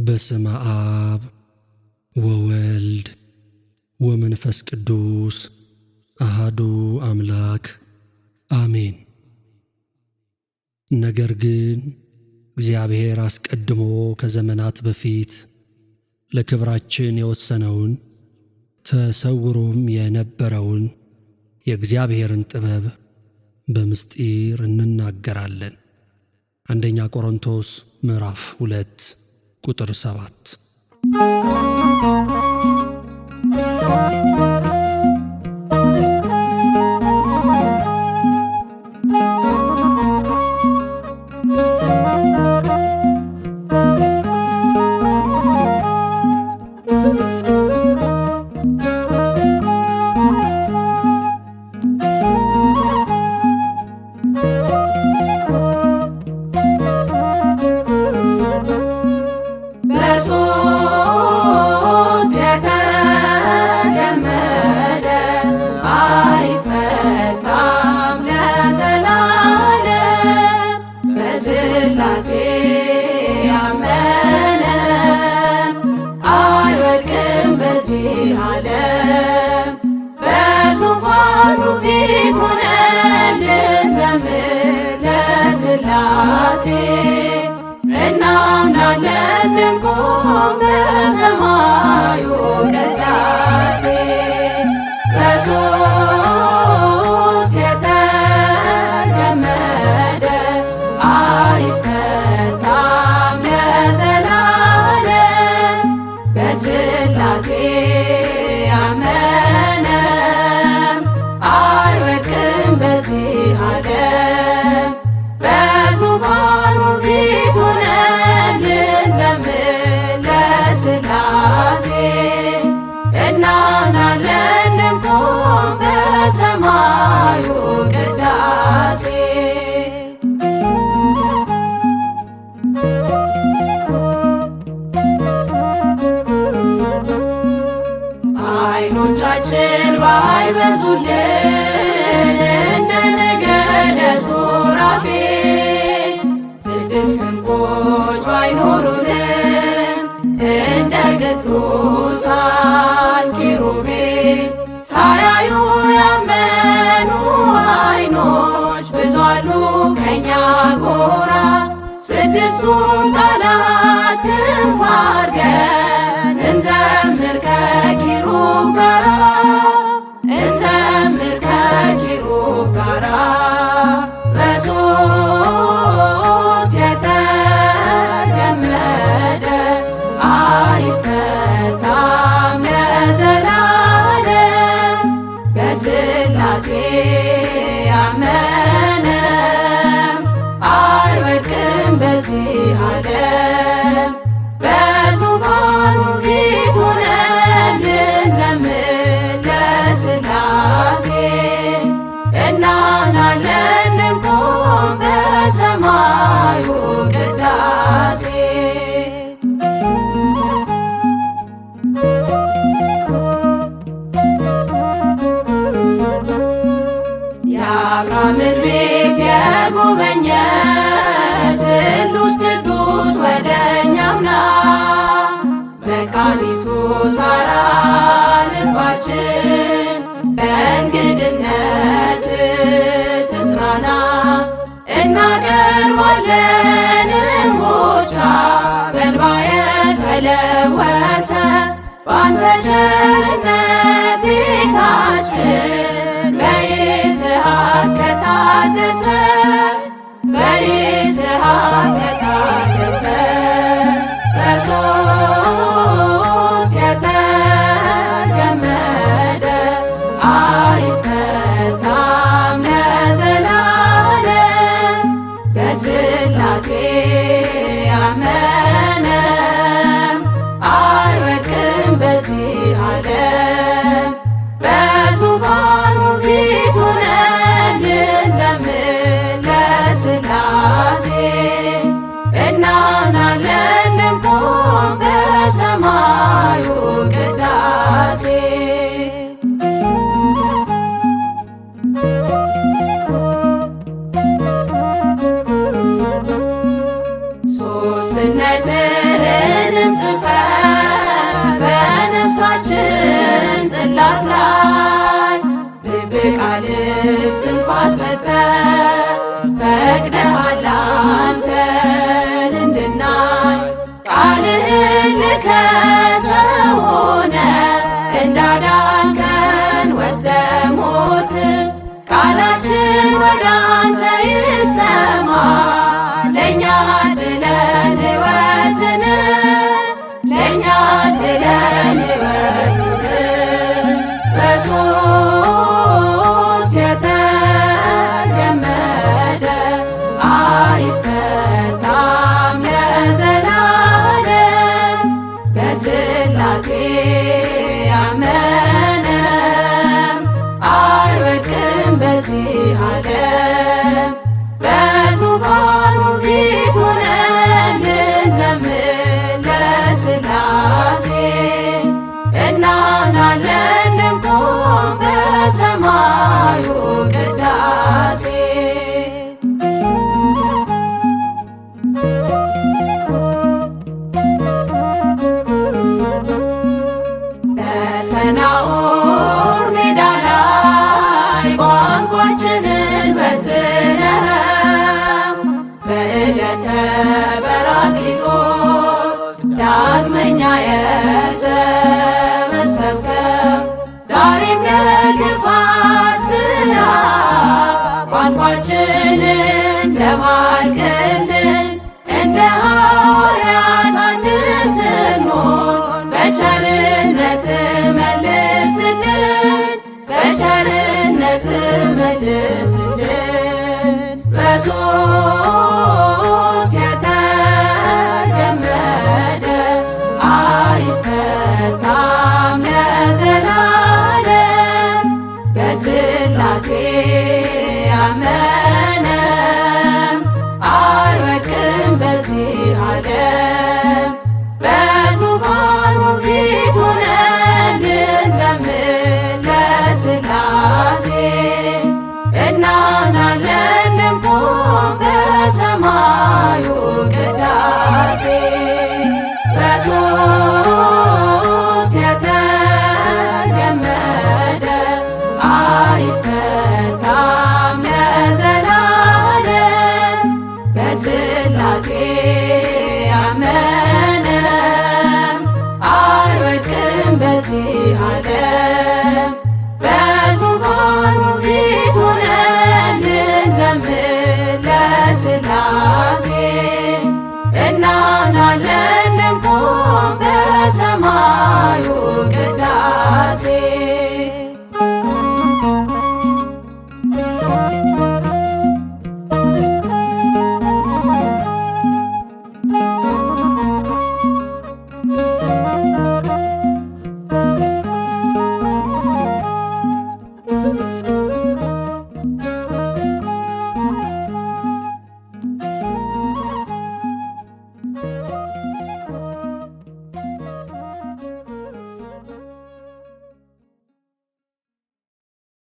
በስመ አብ ወወልድ ወመንፈስ ቅዱስ አሃዱ አምላክ አሜን። ነገር ግን እግዚአብሔር አስቀድሞ ከዘመናት በፊት ለክብራችን የወሰነውን ተሰውሮም የነበረውን የእግዚአብሔርን ጥበብ በምስጢር እንናገራለን። አንደኛ ቆሮንቶስ ምዕራፍ 2 ቁጥር 7። በዙፋኑ ፊት ሆነን ልንዘምር ለሥላሴ እናምናለን ልንቆም በሰማዩ ቅዳሴ። በሦስት የተገመደ አይፈታም ለዘላለም በሥላሴ ያመነም አይወድቅም በዚህ ዓለም። በዙፋኑ ፊት ሆነን ልንዘምር ለሥላሴ እናምናለን ልንቆም በሰማዩ ቅዳሴ። ዓይኖቻችን ባይበዙልን እንደ ነገደ ሱራፌል፣ ስድስት ክንፎች ባይኖሩንም እንደ ቅዱሳን ኪሩቤል፣ ሳያዩ ያመኑ ዓይኖች ብዙ አሉ ከእኛ ጎራ። ስድስቱን ቃላት ክንፍ አድርገን እንዘምር ከኪሩብ ጋራ፣ እንዘምር ከኪሩብ ጋራ። በሦስት የተገመደ አይፈታም ለዘላለም በሥላሴ ያመነም አይወድቅም በዚህ ዓለም። በዙፋኑ ፊት ሆነን ልንዘምር ለሥላሴ እናምናለን ልንቆም በሰማዩ ቅዳሴ። የአብርሃምን ቤት የጎበኘ ስሉስ ቅዱስ ወደኛም ና። መካኒቱ ሳራ ልባችን በእንግድነት ትጽናና። እናቀርባለን እንጎቻ በእንባ የተለወሰ ባንተ ቸርነት ቤታችን በይስሐቅ ከታደሰ፣ በይስሐቅ ከታደሰ። በሦስት የተገመደ አይፈታም ለዘላለም በሥላሴ ያመነም አይወድቅም በዚህ ዓለም። በዙፋኑ ፊት ሆነን ልንዘምር ለሥላሴ እናምናለን ስም ጽፈ በነፍሳችን ጽላት ላይ በቃል እስትንፋስ ሰጠ ፈቅደሃል አንተን እንድናይ ቃልህን ልከ ሰው ሆነ እንዳዳንከን ወስደ ሞትን ቃላችን ወደ አንተ ይሰማ ለእኛ አድለን ሕይወትን ለእኛ አድለን ሕይወትን በሶስት የተገመደ አይፈታም ለዘላለም በሥላሴ ያመነም አይወድቅም በዚህ ዓለም በዙፋኑ ፊት ሆነን ልንዘምር ለሥላሴ እናምናለን ልንቆም በሰማዩ ቅዳሴ በሰናዖር ሜዳ ላይ ቋንቋችንን በትነው በዕለተ በራቅሊጦስ ዳግመኛ የሰበሰብከው ዛሬም ለክፋት ሥራ ቋንቋችንን ለማልክልን እንደ ሐዋርያት አንድ ስንሆን በቸርነት መልስልን በቸርነት መልስልን በሶስት የተገመደ አይፈታም ለዘላለም በሥላሴ ያመነም አይወድቅም በዚህ ዓለም በዙፋኑ ፊት ሆነን ልንዘምር ለሥላሴ እናምናለን ልንቆም በሰማዩ ቅዳሴ በሶስት የተገመደ አይፈታም ለዘላለም በሥላሴ ያመነም አይወድቅም በዚህ ዓለም በዙፋኑ ፊት ሆነን ልንዘምር ለሥላሴ እናምናለን ልንቆም በሰማዩ ቅዳሴ